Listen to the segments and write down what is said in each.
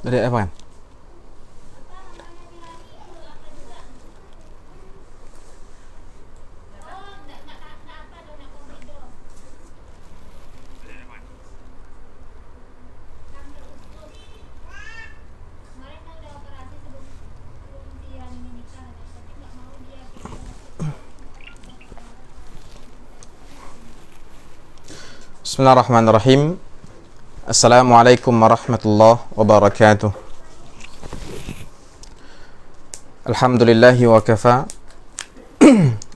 Dari apa kan? Bismillahirrahmanirrahim. Assalamualaikum warahmatullahi wabarakatuh. Alhamdulillahi wa kafa.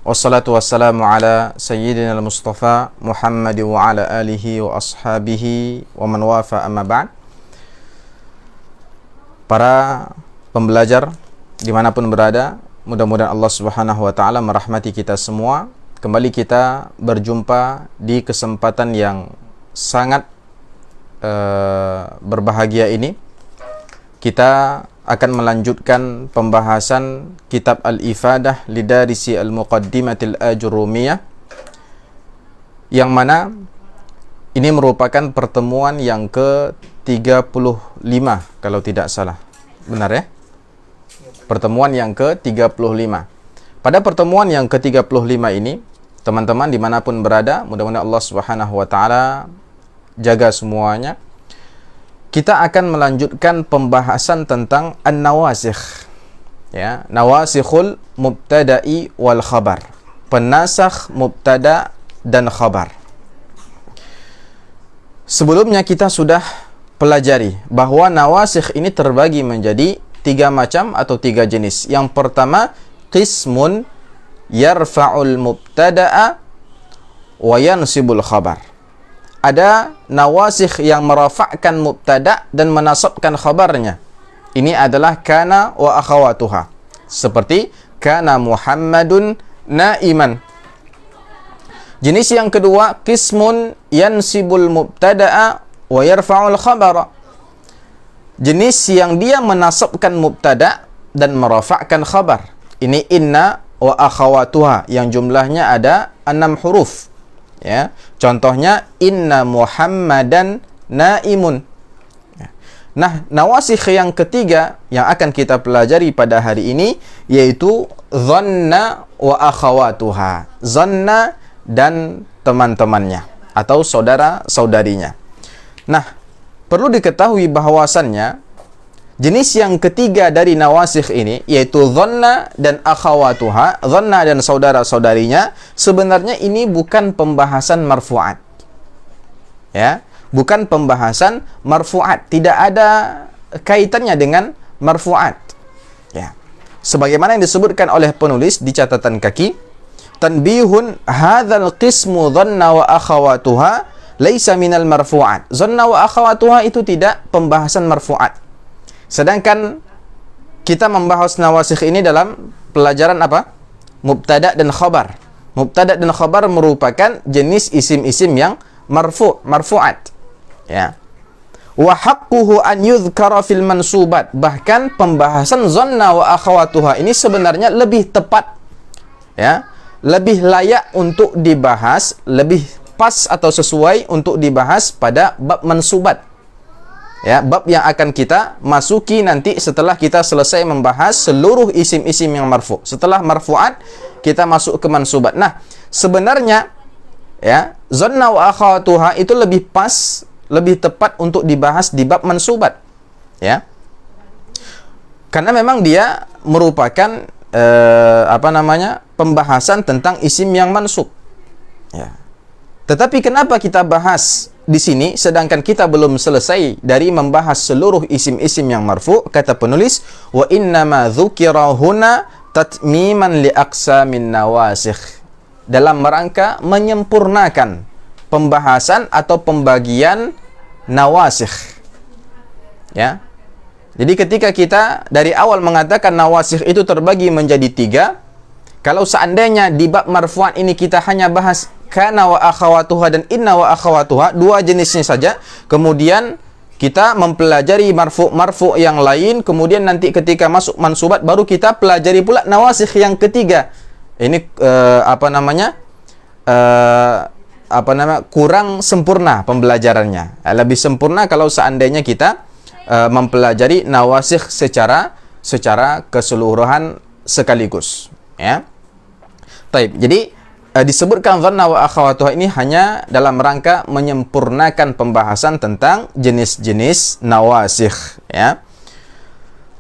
Wassalatu wassalamu ala sayyidina al-Mustafa Muhammad wa ala alihi wa ashabihi wa man wafa, amma ba'd. Para pembelajar dimanapun berada, mudah-mudahan Allah subhanahu wa ta'ala merahmati kita semua. Kembali kita berjumpa di kesempatan yang sangat berbahagia ini. Kita akan melanjutkan pembahasan kitab Al-Ifadah Lidarisi Al-Muqaddimatil Ajurumiyah, yang mana ini merupakan pertemuan yang ke-35 kalau tidak salah. Benar ya? Pertemuan yang ke-35. Pada pertemuan yang ke-35 ini, teman-teman dimanapun berada, mudah-mudahan Allah subhanahu wa ta'ala jaga semuanya. Kita akan melanjutkan pembahasan tentang an-nawasikh, ya, nawasikhul mubtada'i wal khabar, penasakh mubtada dan khabar. Sebelumnya kita sudah pelajari bahwa nawasikh ini terbagi menjadi 3 macam atau 3 jenis. Yang pertama, qismun yarfa'ul mubtada'a wa yansibul khabar. Ada nawasikh yang merafa'kan mubtada' dan menasabkan khabarnya. Ini adalah kana wa akhawatuha. Seperti kana Muhammadun na'iman. Jenis yang kedua, qismun yansibul mubtada'a wa yarfa'ul khabara. Jenis yang dia menasabkan mubtada' dan merafa'kan khabar. Ini inna wa akhawatuha yang jumlahnya ada 6 huruf, ya. Contohnya inna Muhammadan naimun. Nah, nawasikh yang ketiga yang akan kita pelajari pada hari ini yaitu dhanna wa akhawatuha. Dhanna dan teman-temannya atau saudara-saudarinya. Nah, perlu diketahui bahwasannya jenis yang ketiga dari nawasikh ini, yaitu dhanna dan akhawatuha, dhanna dan saudara-saudarinya, sebenarnya ini bukan pembahasan marfu'at. Ya, bukan pembahasan marfu'at, tidak ada kaitannya dengan marfu'at. Ya. Sebagaimana yang disebutkan oleh penulis di catatan kaki, tanbihun hadzal qismu dhanna wa akhawatuha laisa minal marfu'at. Dhanna wa akhawatuha itu tidak pembahasan marfu'at. Sedangkan kita membahas nawasikh ini dalam pelajaran apa? Mubtada' dan khabar. Mubtada' dan khabar merupakan jenis isim-isim yang marfu'at. Ya. Wa haqquhu an yudhkara fil mansubat. Bahkan pembahasan dhanna wa akhawatuha ini sebenarnya lebih tepat, ya, lebih layak untuk dibahas, lebih pas atau sesuai untuk dibahas pada bab mansubat. Ya, bab yang akan kita masuki nanti setelah kita selesai membahas seluruh isim-isim yang marfu'. Setelah marfu'at, kita masuk ke mansubat. Nah, sebenarnya ya, dhanna wa akhawatuha itu lebih pas, lebih tepat untuk dibahas di bab mansubat. Ya. Karena memang dia merupakan pembahasan tentang isim yang mansub. Ya. Tetapi kenapa kita bahas di sini sedangkan kita belum selesai dari membahas seluruh isim-isim yang marfu'? Kata penulis, wa innama dzukira huna tatmiman li aqsamin nawasikh, dalam rangka menyempurnakan pembahasan atau pembagian nawasikh. Ya. Jadi ketika kita dari awal mengatakan nawasikh itu terbagi menjadi 3, kalau seandainya di bab marfu'an ini kita hanya bahas kana wa akhawatuha dan inna wa akhawatuha, 2 jenisnya saja, kemudian kita mempelajari marfu' yang lain, kemudian nanti ketika masuk mansubat baru kita pelajari pula nawasikh yang ketiga. Ini kurang sempurna pembelajarannya. Lebih sempurna kalau seandainya kita mempelajari nawasikh secara keseluruhan sekaligus, ya. Taib. Jadi disebutkan dhanna wa akhawatuha ini hanya dalam rangka menyempurnakan pembahasan tentang jenis-jenis nawasikh, ya.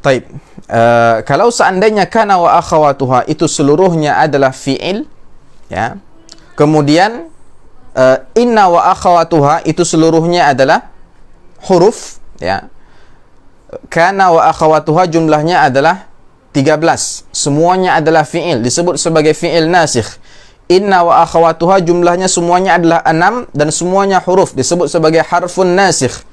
Taib. Kalau seandainya kana wa akhawatuha itu seluruhnya adalah fi'il, ya. Kemudian inna wa akhawatuha itu seluruhnya adalah huruf, ya. Kana wa akhawatuha jumlahnya adalah 13. Semuanya adalah fi'il, disebut sebagai fi'il nasikh. Inna wa akhawatuha jumlahnya semuanya adalah 6 dan semuanya huruf, disebut sebagai harfun nasikh.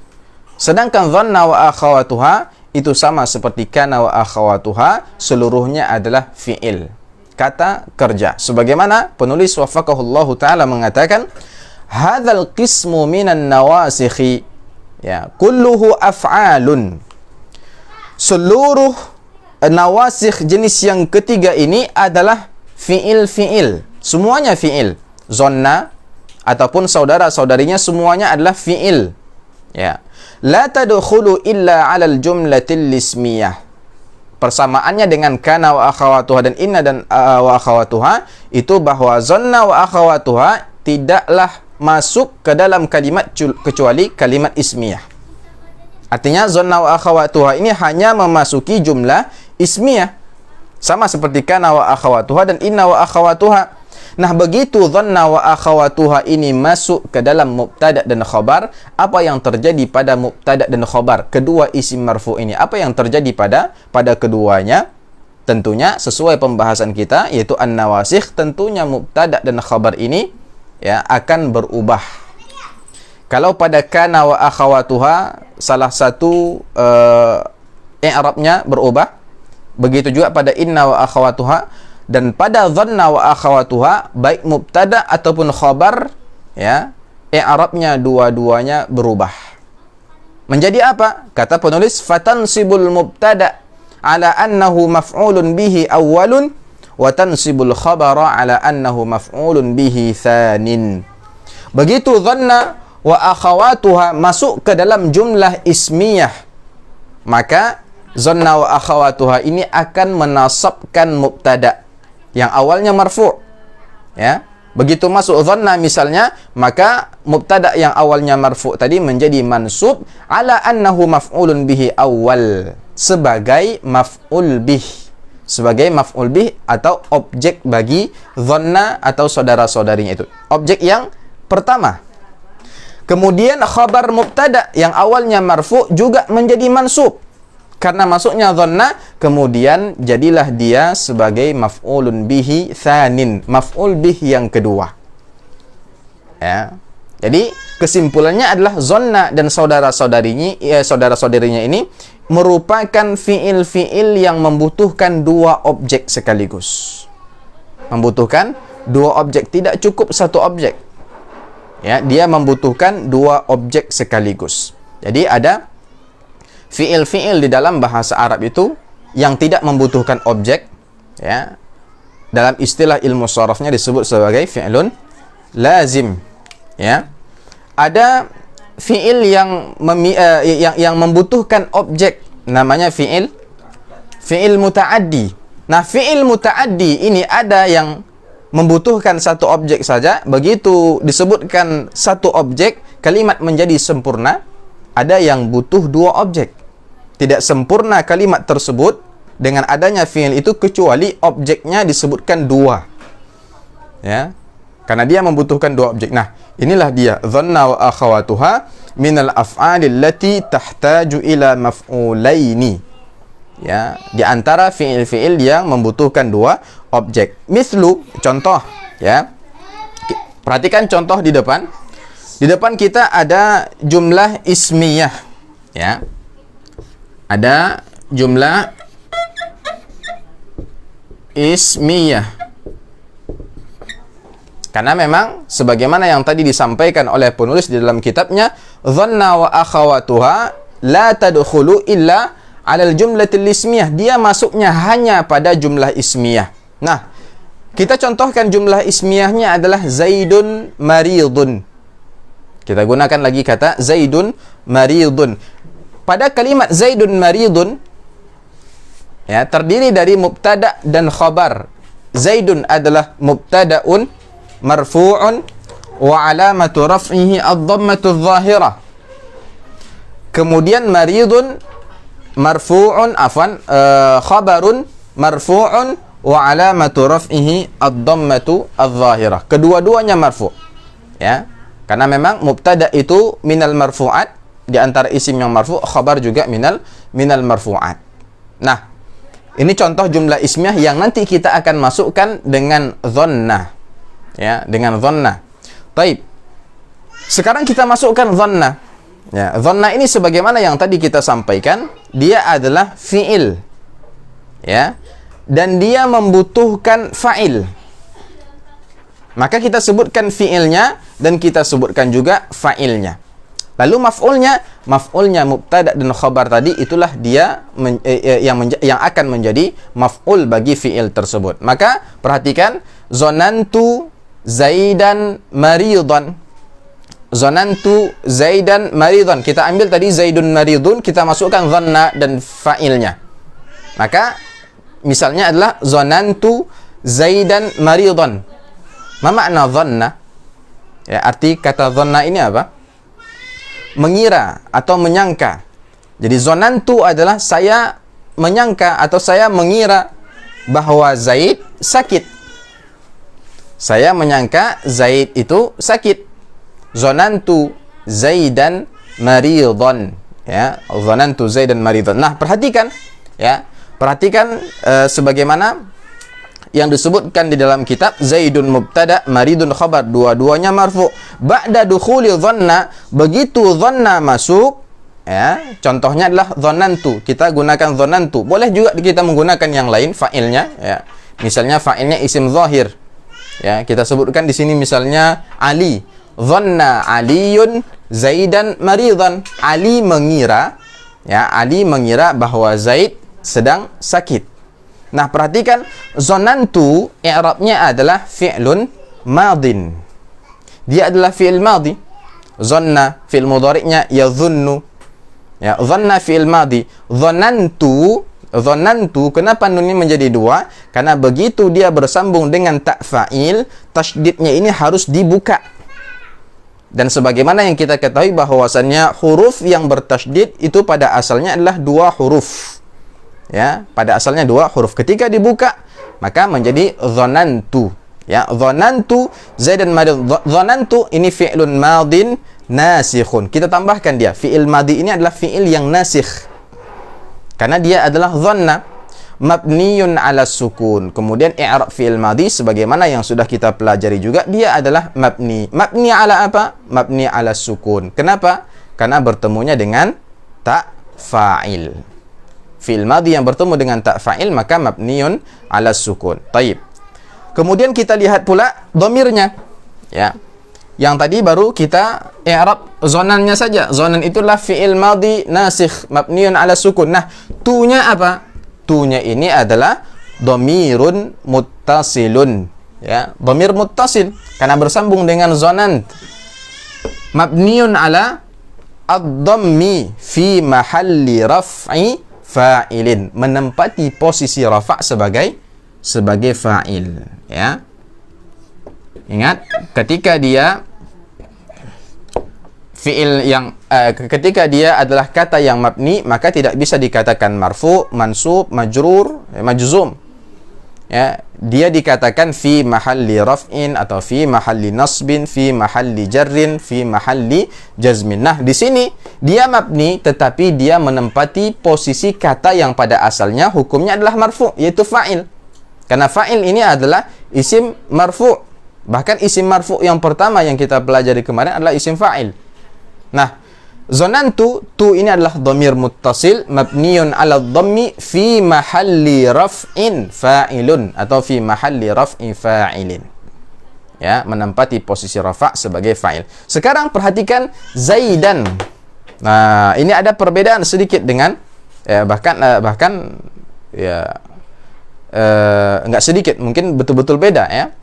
Sedangkan dhanna wa akhawatuha itu sama seperti kana wa akhawatuha, seluruhnya adalah fi'il, kata kerja. Sebagaimana penulis wafaqahullahu ta'ala mengatakan, hadzal qismu minan nawasikhi, ya, kulluhu af'alun. Seluruh nawasikh jenis yang ketiga ini adalah fi'il-fi'il. Semuanya fi'il. Zonna ataupun saudara-saudarinya semuanya adalah fi'il. Ya. La tadkhulu illa 'alal jumlatil ismiyah. Persamaannya dengan kana wa akhawatuha dan inna dan wa akhawatuha itu bahwa zonna wa akhawatuha tidaklah masuk ke dalam kalimat kecuali kalimat ismiyah. Artinya zonna wa akhawatuha ini hanya memasuki jumlah ismiyah. Sama seperti kana wa akhawatuha dan inna wa akhawatuha. Nah, begitu dhanna wa akhawatuha ini masuk ke dalam mubtada dan khabar, apa yang terjadi pada mubtada dan khabar kedua isim marfu ini? Apa yang terjadi pada keduanya? Tentunya sesuai pembahasan kita, yaitu an-nawasikh, tentunya mubtada dan khabar ini, ya, akan berubah. Kalau pada kana wa akhawatuha salah satu i'rabnya berubah, begitu juga pada inna wa akhawatuha. Dan pada dhanna wa akhawatuha, baik mubtada ataupun khabar, ya, i'rabnya dua-duanya berubah. Menjadi apa? Kata penulis, fatansibul mubtada ala annahu maf'ulun bihi awwalun wa tansibul khabara ala annahu maf'ulun bihi thanin. Begitu dhanna wa akhawatuha masuk ke dalam jumlah ismiyah, maka dhanna wa akhawatuha ini akan menasabkan mubtada yang awalnya marfu', ya. Begitu masuk dhanna misalnya, maka mubtada yang awalnya marfu' tadi menjadi mansub ala annahu maf'ulun bihi awal, sebagai maf'ul bih, sebagai maf'ul bih atau objek bagi dhanna atau saudara-saudarinya itu, objek yang pertama. Kemudian khabar mubtada yang awalnya marfu' juga menjadi mansub karena masuknya dhanna, kemudian jadilah dia sebagai maf'ulun bihi tsanin, maf'ul bih yang kedua. Ya. Jadi kesimpulannya adalah dhanna dan saudara-saudarinya ini merupakan fiil-fiil yang membutuhkan dua objek sekaligus. Membutuhkan dua objek, tidak cukup satu objek. Ya, dia membutuhkan dua objek sekaligus. Jadi ada fiil-fiil di dalam bahasa Arab itu yang tidak membutuhkan objek, ya. Dalam istilah ilmu sharafnya disebut sebagai fi'lun lazim, ya. Ada fiil yang membutuhkan objek, namanya fiil muta'addi. Nah, fiil muta'addi ini ada yang membutuhkan satu objek saja. Begitu disebutkan satu objek, kalimat menjadi sempurna. Ada yang butuh dua objek. Tidak sempurna kalimat tersebut dengan adanya fi'il itu kecuali objeknya disebutkan dua, ya, karena dia membutuhkan dua objek. Nah, inilah dia dhanna wa akhawatuha minal af'alil lati tahtaju ila maf'ulaini, ya, di antara fi'il-fi'il yang membutuhkan dua objek. Mislu, contoh, ya, perhatikan contoh di depan kita ada jumlah ismiyah, ya. Ada jumlah ismiyah. Karena memang sebagaimana yang tadi disampaikan oleh penulis di dalam kitabnya, dhanna wa akhawatuha la tadkhulu illa 'alal jumlatil ismiyah. Dia masuknya hanya pada jumlah ismiyah. Nah, kita contohkan jumlah ismiyahnya adalah Zaidun maridun. Kita gunakan lagi kata Zaidun maridun. pada kalimat Zaidun maridun, ya, terdiri dari mubtada dan khabar. Zaidun adalah mubtadaun marfu'un wa alamatu raf'ihi ad-dhammatu adh-dhahirah. Kemudian maridun marfu'un khabarun marfu'un wa alamatu raf'ihi ad-dhammatu adh-dhahirah. Kedua-duanya marfu'. Ya. Karena memang mubtada itu minal marfu'at, di antara isim yang marfu', khabar juga minal marfu'at. Nah, ini contoh jumlah ismiyah yang nanti kita akan masukkan dengan dhanna. Ya, dengan dhanna. Baik. Sekarang kita masukkan dhanna. Ya, dhanna ini sebagaimana yang tadi kita sampaikan, dia adalah fi'il. Ya. Dan dia membutuhkan fa'il. Maka kita sebutkan fi'ilnya dan kita sebutkan juga fa'ilnya. Lalu maf'ulnya mubtada dan khabar tadi, itulah dia yang akan menjadi maf'ul bagi fi'il tersebut. Maka perhatikan, zonantu Zaidan maridan. Zonantu Zaidan maridan. Kita ambil tadi Zaidun maridun, kita masukkan dhanna dan fa'ilnya. Maka misalnya adalah zonantu Zaidan maridan. Ma makna dhanna? Ya, arti kata dhanna ini apa? Mengira atau menyangka. Jadi zonantu adalah saya menyangka atau saya mengira bahwa Zaid sakit. Saya menyangka Zaid itu sakit. Zonantu Zaidan maridan. Ya, zonantu Zaidan maridan. Nah, perhatikan, ya. Perhatikan sebagaimana yang disebutkan di dalam kitab, Zaidun mubtada, maridun khabar, dua-duanya marfu. Ba'da dukhuli dhanna, begitu dhanna masuk, ya, contohnya adalah dhanantu. Kita gunakan dhanantu. Boleh juga kita menggunakan yang lain fa'ilnya, ya. Misalnya fa'ilnya isim zahir. Ya, kita sebutkan di sini misalnya Ali. Dhanna Aliyun Zaidan maridan. Ali mengira, ya, Ali mengira bahwa Zaid sedang sakit. Nah, perhatikan, zonantu i'rabnya adalah fi'lun madin. Dia adalah fi'il madhi. Zanna fi'il mudhari'nya yadhunnu. Ya, dhanna fi'il madhi. Zonantu, kenapa nunnya menjadi dua? Karena begitu dia bersambung dengan tak fa'il, tasydidnya ini harus dibuka. Dan sebagaimana yang kita ketahui bahwasannya huruf yang bertasydid itu pada asalnya adalah dua huruf. Ya, pada asalnya dua huruf. Ketika dibuka, maka menjadi zonantu. Ya, zonantu Zaidan madin. Zonantu ini fi'lun madin nasikhun. Kita tambahkan dia. Fi'il madhi ini adalah fi'il yang nasikh. Karena dia adalah dhanna mabniyun ala sukun. Kemudian i'rab fi'il madhi sebagaimana yang sudah kita pelajari juga, dia adalah mabni. Mabni ala apa? Mabni ala sukun. Kenapa? Karena bertemunya dengan ta fa'il. Fi'il madhi yang bertemu dengan ta fa'il maka mabniyun ala sukun. Taib. Kemudian kita lihat pula dhamirnya. Ya. Yang tadi baru kita i'rab zonannya saja. Zonan itulah fi'il madhi nasikh mabniun ala sukun. Nah, tunya apa? Tunya ini adalah dhamirun muttasilun. Ya, dhamir muttasil karena bersambung dengan zonan. Mabniun ala ad-dhammi fi mahalli raf'i fa'ilin. Menempati posisi rafa' sebagai fa'il, ya. Ingat, ketika dia fi'il yang ketika dia adalah kata yang mabni, maka tidak bisa dikatakan marfu, mansub, majrur, majzum. Ya, dia dikatakan fi mahalli raf'in atau fi mahalli nasbin, fi mahalli jarrin, fi mahalli jazmin. Nah, di sini dia mabni tetapi dia menempati posisi kata yang pada asalnya hukumnya adalah marfu, yaitu fa'il. Karena fa'il ini adalah isim marfu. Bahkan isim marfu yang pertama yang kita pelajari kemarin adalah isim fa'il. Nah, zonantu, tu ini adalah dhamir muttasil mabniyun ala dhammi fi mahalli raf'in fa'ilun atau fi mahalli raf'i fa'ilin. Ya, menempati posisi rafa' sebagai fa'il. Sekarang perhatikan Zaidan. Nah, ini ada perbedaan sedikit dengan bahkan enggak sedikit, mungkin betul-betul beda, ya.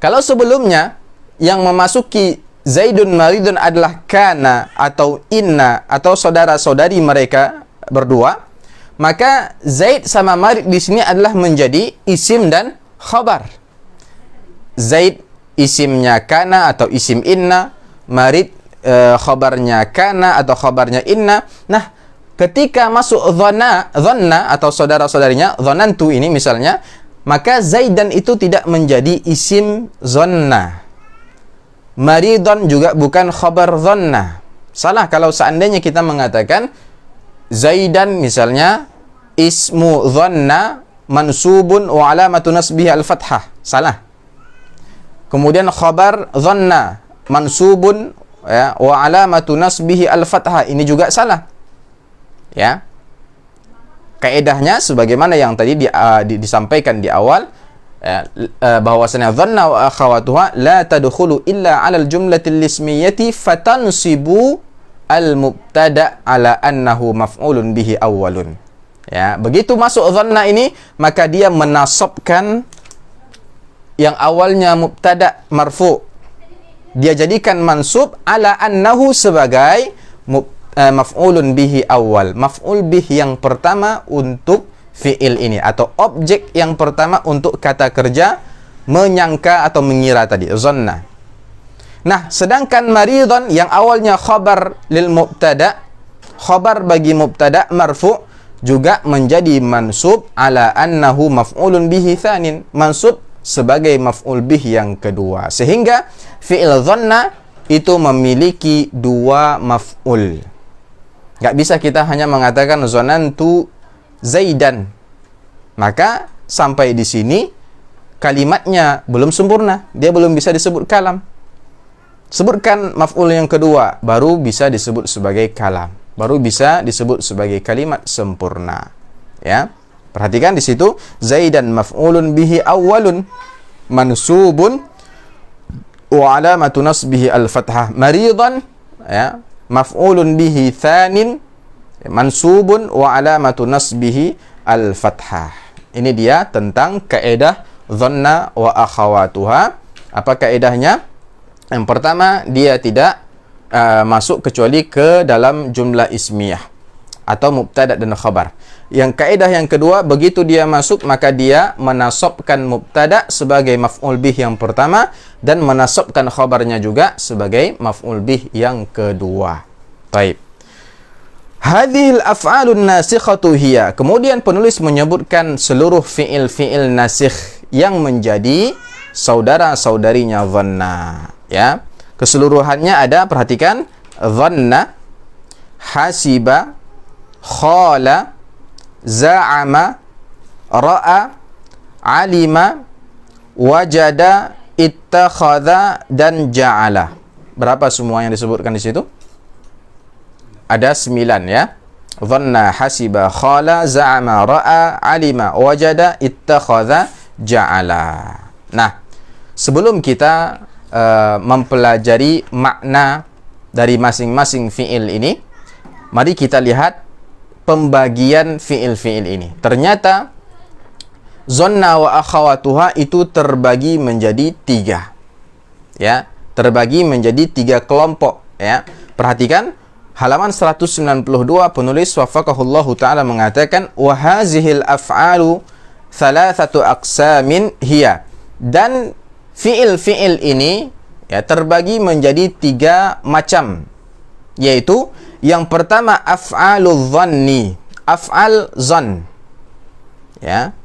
Kalau sebelumnya yang memasuki Zaidun maridun adalah kana atau inna atau saudara-saudari mereka berdua, maka Zaid sama marid di sini adalah menjadi isim dan khabar. Zaid isimnya kana atau isim inna, marid khabarnya kana atau khabarnya inna. Nah, ketika masuk dhanna atau saudara-saudarinya, dhanantu ini misalnya, maka Zaidan itu tidak menjadi isim dhanna. Maridon juga bukan khabar dhanna. Salah kalau seandainya kita mengatakan Zaidan misalnya ismu dhanna mansubun wa alamatu nasbihi al-fathah. Salah. Kemudian khabar dhanna mansubun ya, wa alamatu nasbihi al-fathah. Ini juga salah. Ya. Kaedahnya sebagaimana yang tadi disampaikan di awal, bahwasanya dhanna wa akhawatuha la tadkhulu illa 'ala al-jumlatil ismiyyati fatansibu al-mubtada' ala annahu maf'ulun bihi awwalun. Ya, begitu masuk dhanna ini, maka dia menasabkan yang awalnya mubtada' marfu'. Dia jadikan mansub ala annahu sebagai maf'ulun bihi awal. Maf'ul bih yang pertama untuk fi'il ini, atau objek yang pertama untuk kata kerja menyangka atau mengira tadi, zanna. Nah, sedangkan maridon yang awalnya khabar lil mubtada, khabar bagi mubtada marfu' juga menjadi mansub ala annahu maf'ulun bihi tsanin, mansub sebagai maf'ul bih yang kedua. Sehingga fi'il dhanna itu memiliki dua maf'ul. Gak bisa kita hanya mengatakan zonantu Zaidan. Maka sampai di sini kalimatnya belum sempurna, dia belum bisa disebut kalam. Sebutkan maf'ul yang kedua, baru bisa disebut sebagai kalam, baru bisa disebut sebagai kalimat sempurna. Ya, perhatikan di situ, Zaidan maf'ulun bihi awwalun mansubun wa alamatu nasbihi al-fathah. Maridan ya, maf'ulun bihi tsanin mansubun wa alamatu nasbihi al-fathah. Ini dia tentang kaidah dhanna wa akhawatuha. Apa kaidahnya? Yang pertama, dia tidak masuk kecuali ke dalam jumlah ismiyah atau mubtada dan khabar. Yang kaidah yang kedua, begitu dia masuk maka dia menasabkan mubtada sebagai maf'ul bih yang pertama dan menasabkan khabarnya juga sebagai maf'ul bih yang kedua. Baik. Hadhil af'alun nasikhatu hiya. Kemudian penulis menyebutkan seluruh fi'il-fi'il nasikh yang menjadi saudara-saudarinya dhanna. Ya. Keseluruhannya ada, perhatikan, dhanna, hasiba, khala, za'ama, ra'a, alima, wajada, ittakhadha, dan ja'ala. Berapa semua yang disebutkan di situ? Ada 9 ya. Dhanna, hasiba, khala, za'ama, ra'a, alima, wajada, ittakhadha, ja'ala. Nah, sebelum kita mempelajari makna dari masing-masing fi'il ini, mari kita lihat pembagian fi'il-fi'il ini. Ternyata dhanna wa akhawatuha itu terbagi menjadi 3. Ya, terbagi menjadi 3 kelompok ya. Perhatikan halaman 192, penulis wafaqahullahu taala mengatakan wa hazihil af'alu thalathatu aqsamin hiya. Dan fi'il-fi'il ini ya terbagi menjadi 3 macam, yaitu yang pertama af'alul dhanni, af'al dhann. Ya.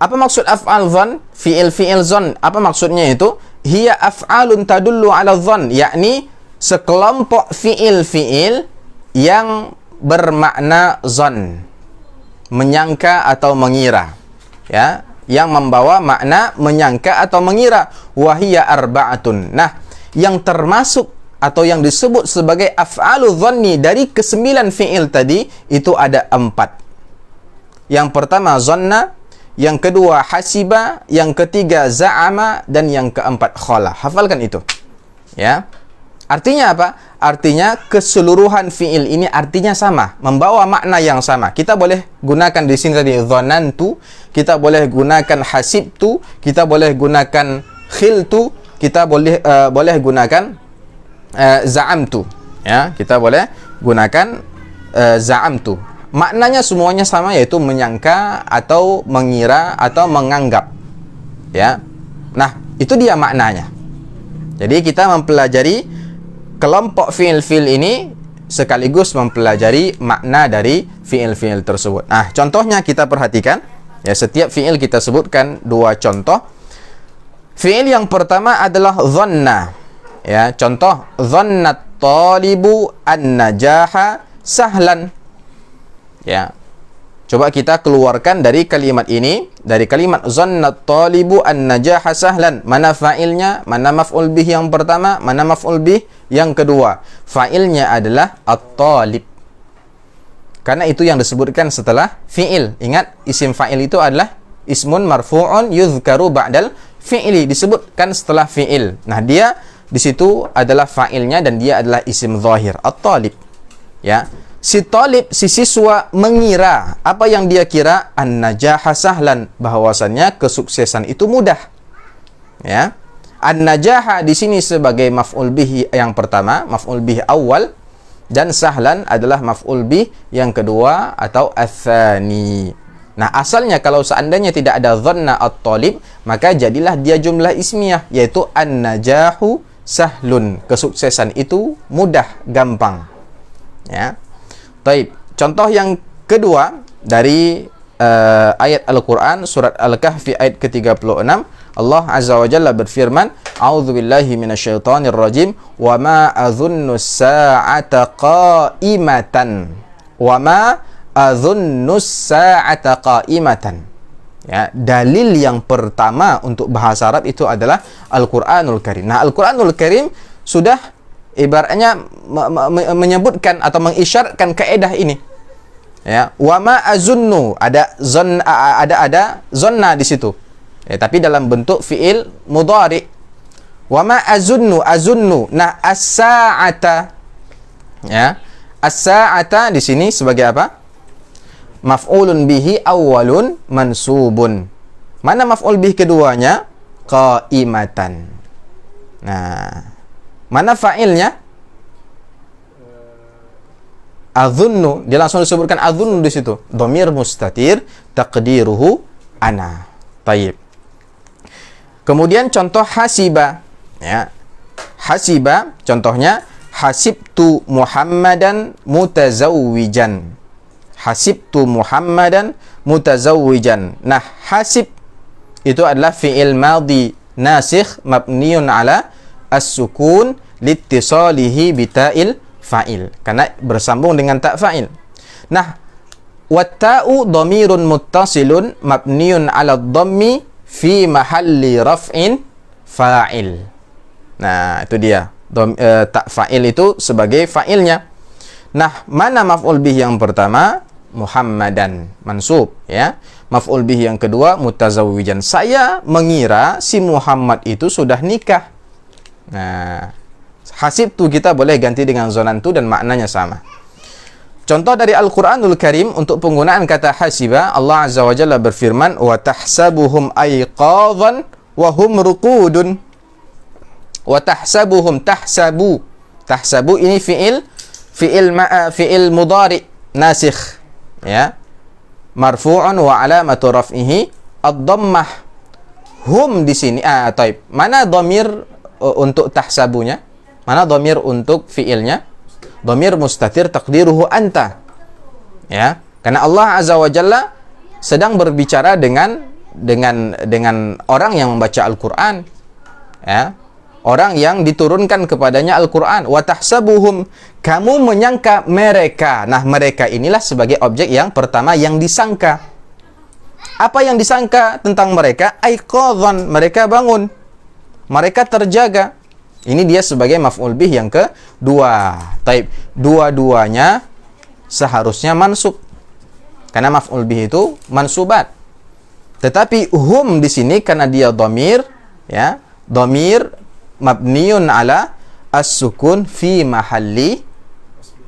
Apa maksud af'al dhann? Fi'il-fi'il dhann. Apa maksudnya itu? Hiya af'alun tadullu 'ala dhann, yakni sekelompok fi'il-fi'il yang bermakna dhann, menyangka atau mengira. Ya, yang membawa makna menyangka atau mengira. Wahiya arba'atun. Nah, yang termasuk atau yang disebut sebagai af'alu dhanni dari ke-9 fi'il tadi itu ada 4. Yang pertama zanna, yang kedua hasiba, yang ketiga za'ama, dan yang keempat khala. Hafalkan itu. Ya. Artinya apa? Artinya keseluruhan fi'il ini artinya sama, membawa makna yang sama. Kita boleh gunakan di sini tadi dhanantu, kita boleh gunakan hasibtu, kita boleh gunakan khiltu, kita boleh gunakan za'amtu. Ya, kita boleh gunakan za'amtu. Maknanya semuanya sama, yaitu menyangka atau mengira atau menganggap. Ya. Nah, itu dia maknanya. Jadi kita mempelajari kelompok fiil-fiil ini sekaligus mempelajari makna dari fiil-fiil tersebut. Nah, contohnya kita perhatikan. Ya, setiap fiil kita sebutkan 2 contoh. Fiil yang pertama adalah dhanna. Ya, contoh dhannat talibu an-najaha sahlan. Ya. Coba kita keluarkan dari kalimat ini, dari kalimat dhannat talibu an-najaha sahlan. Mana fa'ilnya? Mana maf'ul bih yang pertama? Mana maf'ul bih yang kedua? Fa'ilnya adalah at-talib. Karena itu yang disebutkan setelah fi'il. Ingat, isim fa'il itu adalah ismun marfu'un yuzkaru ba'dal fi'ili, disebutkan setelah fi'il. Nah, dia di situ adalah fa'ilnya dan dia adalah isim zahir, at-talib. Ya. Si talib, si siswa mengira, apa yang dia kira? An-najaha sahlan, bahwasannya kesuksesan itu mudah. Ya. An-najaha di sini sebagai maf'ul bih yang pertama, maf'ul bih awal, dan sahlan adalah maf'ul bih yang kedua atau ats-tsani. Nah, asalnya kalau seandainya tidak ada dhanna at-talib, maka jadilah dia jumlah ismiyah, yaitu an-najahu sahlun. Kesuksesan itu mudah, gampang. Ya. Taib. Contoh yang kedua dari ayat Al-Quran, surat Al-Kahfi ayat ke-36, Allah Azza wa Jalla berfirman, A'udzubillahi minasyaitonir rajim, wa ma adhunnu as-sa'ata qa'imatan. Wa ma adhunnu as-sa'ata qa'imatan. Ya, dalil yang pertama untuk bahasa Arab itu adalah Al-Qur'anul Karim. Nah, Al-Qur'anul Karim sudah ibaratnya menyebutkan atau mengisyaratkan kaedah ini. Ya, wa ma azunnu, ada zonna di situ. Ya, tapi dalam bentuk fiil mudhari. Wa ma azunnu. Nah, as-sa'ata. Ya. As-sa'ata di sini sebagai apa? Maf'ulun bihi awwalun mansubun. Mana maf'ul bihi keduanya? Qa'imatan. Nah, mana fa'ilnya? Adhunnu. Dia langsung disebutkan adhunnu di situ. Dhamir mustatir taqdiruhu ana. Tayyib. Kemudian contoh hasiba. Ya. Hasiba contohnya hasibtu Muhammadan mutazawwijan. Hasibtu Muhammadan mutazawwijan. Nah, hasib itu adalah fi'il madhi nasikh mabniun ala as-sukun liittisalihi bita'il fa'il, karena bersambung dengan tak fa'il. Nah, watta'u dhamirun muttasilun mabniun ala dhammi fi mahalli raf'in fa'il. Nah, itu dia. Tak fa'il itu sebagai fa'ilnya. Nah, mana maf'ul bih yang pertama? Muhammadan, mansub, ya. Maf'ul bih yang kedua mutazawwijan. Saya mengira si Muhammad itu sudah nikah. Nah, hasibtu kita boleh ganti dengan zonantu dan maknanya sama. Contoh dari Al-Qur'anul Karim untuk penggunaan kata hasiba, Allah Azza wa Jalla berfirman, "Wa tahsabuhum ayqadhan wa hum ruqudun." Wa tahsabuhum, tahsabu. Tahsabu ini fi'il mudhari nasikh, ya. Marfu'un wa alamatu raf'ihi ad-dhammah. Hum di sini taib. Mana dhamir untuk tahsabunya? Mana dhamir untuk fi'ilnya? Dhamir mustatir taqdiruhu anta. Ya, karena Allah Azza wa Jalla sedang berbicara dengan orang yang membaca Al-Qur'an. Ya. Orang yang diturunkan kepadanya Al-Qur'an. Wa tahsabuhum, kamu menyangka mereka. Nah, mereka inilah sebagai objek yang pertama yang disangka. Apa yang disangka tentang mereka? Aiqadhan, mereka bangun. Mereka terjaga. Ini dia sebagai maf'ul bih yang kedua. Taib. Dua-duanya seharusnya mansub. Karena maf'ul bih itu mansubat. Tetapi hum di sini karena dia dhamir, ya, dhamir mabniun ala as-sukun fi mahalli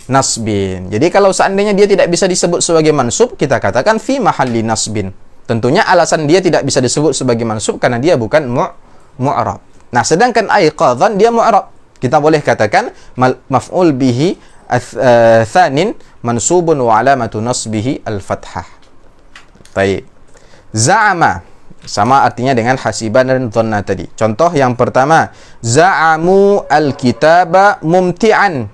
nasbin. Jadi kalau seandainya dia tidak bisa disebut sebagai mansub, kita katakan fi mahalli nasbin. Tentunya alasan dia tidak bisa disebut sebagai mansub karena dia bukan mu'rab. Nah, sedangkan aiqadhan dia mu'rab. Kita boleh katakan maf'ul bihi tsanin mansubun wa alamatu nasbihi al-fathah. Baik. Za'ama sama artinya dengan hasiban dan dhanna tadi. Contoh yang pertama, za'amu al-kitaba mumti'an.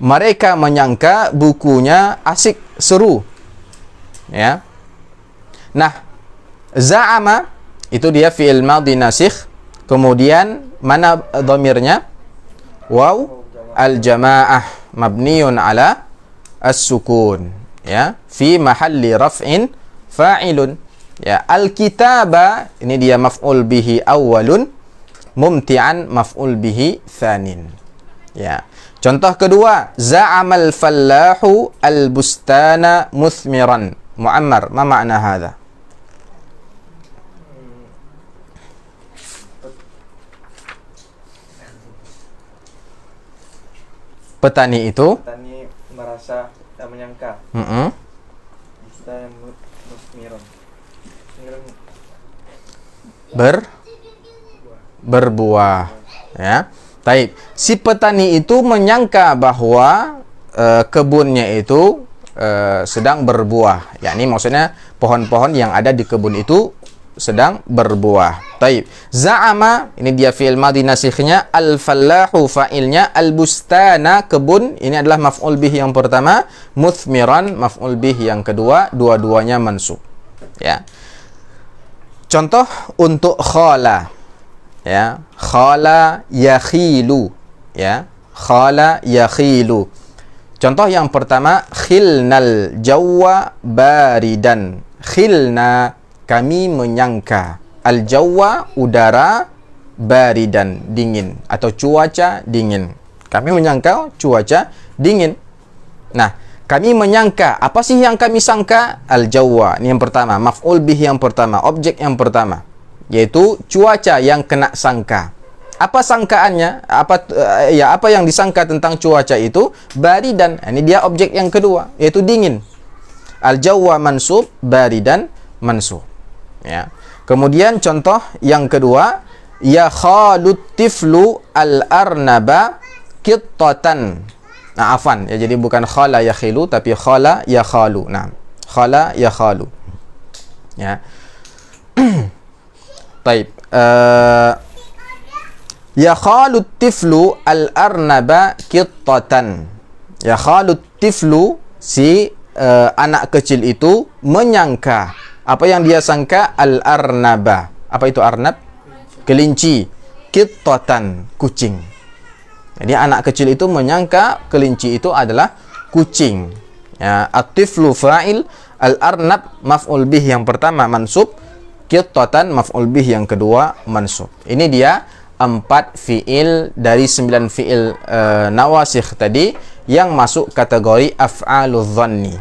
Mereka menyangka bukunya asik, seru. Ya. Nah, za'ama itu dia fi'il madhi nasikh. Kemudian mana dhamirnya? Waw al-jamaah mabniun ala as-sukun. Ya, fi mahalli raf'in fa'ilun. Ya, al-kitaba ini dia maf'ul bihi awwalun, mumti'an maf'ul bihi tsanin. Ya. Contoh kedua, za'amal fallahu al-bustana muthmiran. Muammar, ma makna hadha? Petani merasa dan menyangka. Bustana muthmiran. Berbuah. Ya. Taib. Si petani itu menyangka bahwa kebunnya itu sedang berbuah. Yakni maksudnya pohon-pohon yang ada di kebun itu sedang berbuah. Taib. Za'ama ini dia fi'il madhi nasikhnya, al-fallahu fa'ilnya, al-bustana kebun ini adalah maf'ul bih yang pertama, muthmiran maf'ul bih yang kedua, dua-duanya mansub. Ya. Contoh untuk khala. Ya, khala yakhilu. Ya, khala yakhilu. Contoh yang pertama, khilnal jawwa baridan. Khilna kami menyangka, al jawwa udara, baridan dingin atau cuaca dingin. Kami menyangka cuaca dingin. Nah, kami menyangka, apa sih yang kami sangka? Al-jawwa, ini yang pertama, maf'ul bih yang pertama, objek yang pertama, yaitu cuaca yang kena sangka. Apa sangkaannya? Apa yang disangka tentang cuaca itu? Baridan, ini dia objek yang kedua, yaitu dingin. Al-jawwa mansub, baridan mansub. Ya. Kemudian contoh yang kedua, ya khalut tiflu al-arnaba qittatan. Nah, afan. Ya, jadi bukan khala yakhilu tapi khala yakhalu. Nah, khala yakhalu. Ya. Baik. Ya khalut tiflu al-arnaba qittatan. Ya khalut tiflu si anak kecil itu menyangka. Apa yang dia sangka? Al-arnaba. Apa itu arnab? Kelinci. Qittatan, kucing. Jadi anak kecil itu menyangka kelinci itu adalah kucing. Ya, at-tiflu fa'il, al-arnab maf'ul bih yang pertama mansub, qittatan maf'ul bih yang kedua mansub. Ini dia 4 fi'il dari 9 fi'il nawasikh tadi yang masuk kategori af'aludz dhanni.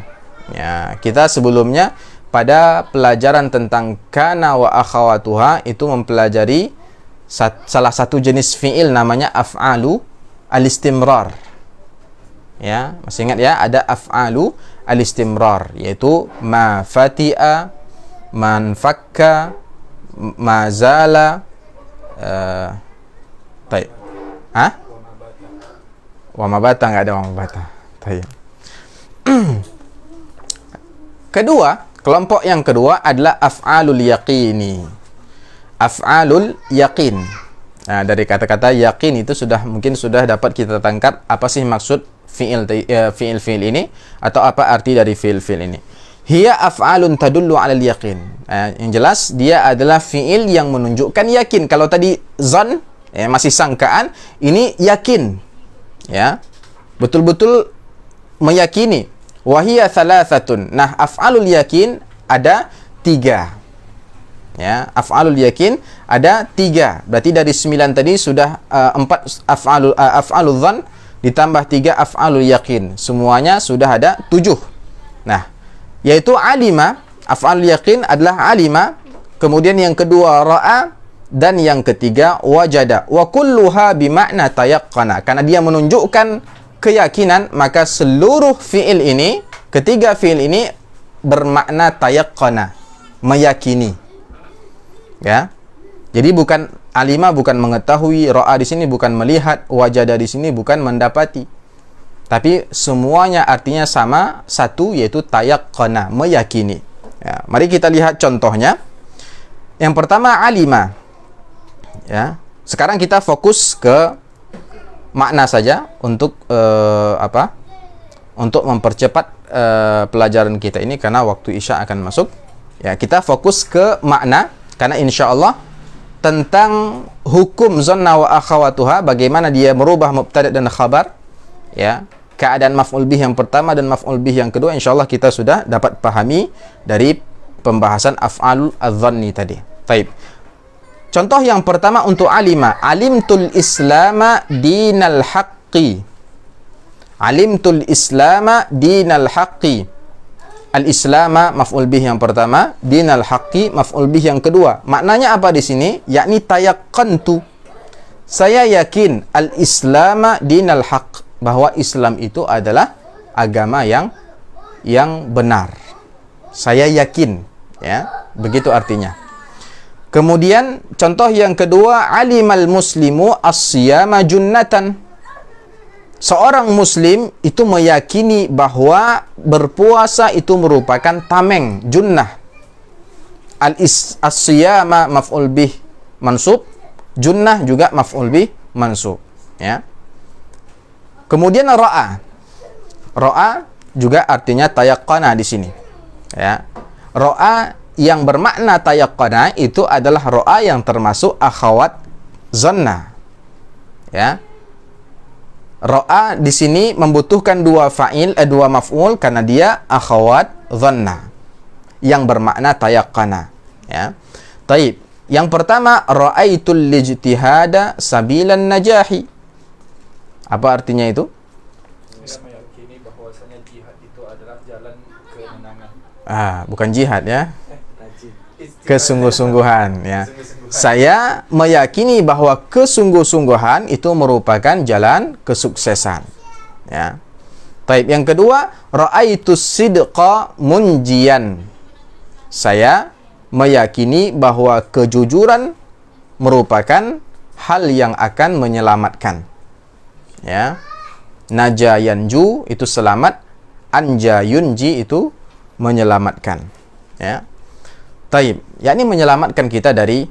Ya, kita sebelumnya pada pelajaran tentang kana wa akhawatuha itu mempelajari salah satu jenis fi'il namanya af'alu al-istimrar. Ya, masih ingat ya, ada af'alu al-istimrar yaitu ma fati'a, man fakka, ma zala, taib. Hah? Wa mabata, enggak ada wa mabata. Taib. Kedua, kelompok yang kedua adalah af'alul yaqini. Af'alul yaqin. Nah, dari kata-kata yaqin itu mungkin sudah dapat kita tangkap apa sih maksud fi'il ini atau apa arti dari fi'il ini. Hiya af'alun tadullu 'alal yaqin. Yang jelas dia adalah fi'il yang menunjukkan yakin. Kalau tadi zan masih sangkaan, ini yakin. Ya. Betul-betul meyakini. Wahiyya thalathatun. Nah, af'alul yakin ada 3. Ya, af'alul yakin ada 3. Berarti dari 9 tadi sudah 4 af'alul dhan ditambah 3 af'alul yakin. Semuanya sudah ada 7. Nah, yaitu alima, af'alul yakin adalah alima, kemudian yang kedua ra'a, dan yang ketiga wajada. Wa kulluha bimakna tayaqqana. Karena dia menunjukkan keyakinan, maka seluruh fi'il ini, ketiga fi'il ini bermakna tayaqqana, meyakini. Ya. Jadi bukan Alima bukan mengetahui, ra'a di sini bukan melihat, wajada di sini bukan mendapati. Tapi semuanya artinya sama, satu, yaitu tayaqqana, meyakini. Ya, mari kita lihat contohnya. Yang pertama alima. Ya. Sekarang kita fokus ke makna saja untuk untuk mempercepat pelajaran kita ini karena waktu Isya akan masuk. Ya, kita fokus ke makna karena insya-Allah tentang hukum zanna wa akhawatuha, bagaimana dia merubah mubtada dan khabar. Ya, keadaan maf'ul bih yang pertama dan maf'ul bih yang kedua insya-Allah kita sudah dapat pahami dari pembahasan af'alul adh-dhanni tadi. Taib. Contoh yang pertama untuk alima, alimtul islama dinal haqqi. Alimtul islama dinal haqqi. Al-islama maf'ul bih yang pertama, dinal haqqi maf'ul bih yang kedua. Maknanya apa di sini? Yakni tayaqqantu. Saya yakin al-islama dinal haqq, bahwa Islam itu adalah agama yang benar. Saya yakin, ya. Begitu artinya. Kemudian contoh yang kedua, alimal muslimu as-siyama junnatan. Seorang muslim itu meyakini bahwa berpuasa itu merupakan tameng, junnah. As-siyama maf'ul bih mansub, junnah juga maf'ul bih mansub, ya. Kemudian ra'a. Ra'a juga artinya tayaqqana di sini. Ya. Ra'a yang bermakna tayaqqana itu adalah ra'a yang termasuk akhawat zanna. Ya. Ra'a di sini membutuhkan dua maf'ul karena dia akhawat zanna yang bermakna tayaqqana, ya. Taib. Yang pertama, ra'aitul ijtihada sabilan najahi. Apa artinya itu? Saya meyakini bahwasanya jihad itu adalah jalan kemenangan. Bukan jihad, ya. Kesungguh-sungguhan, ya. Saya meyakini bahwa kesungguh-sungguhan itu merupakan jalan kesuksesan, ya. Taib. Yang kedua, ra'aitus sidqa munjian. Saya meyakini bahwa kejujuran merupakan hal yang akan menyelamatkan. Ya. Naja yanju itu selamat, anja yunji itu menyelamatkan, ya. Taib, yakni menyelamatkan kita dari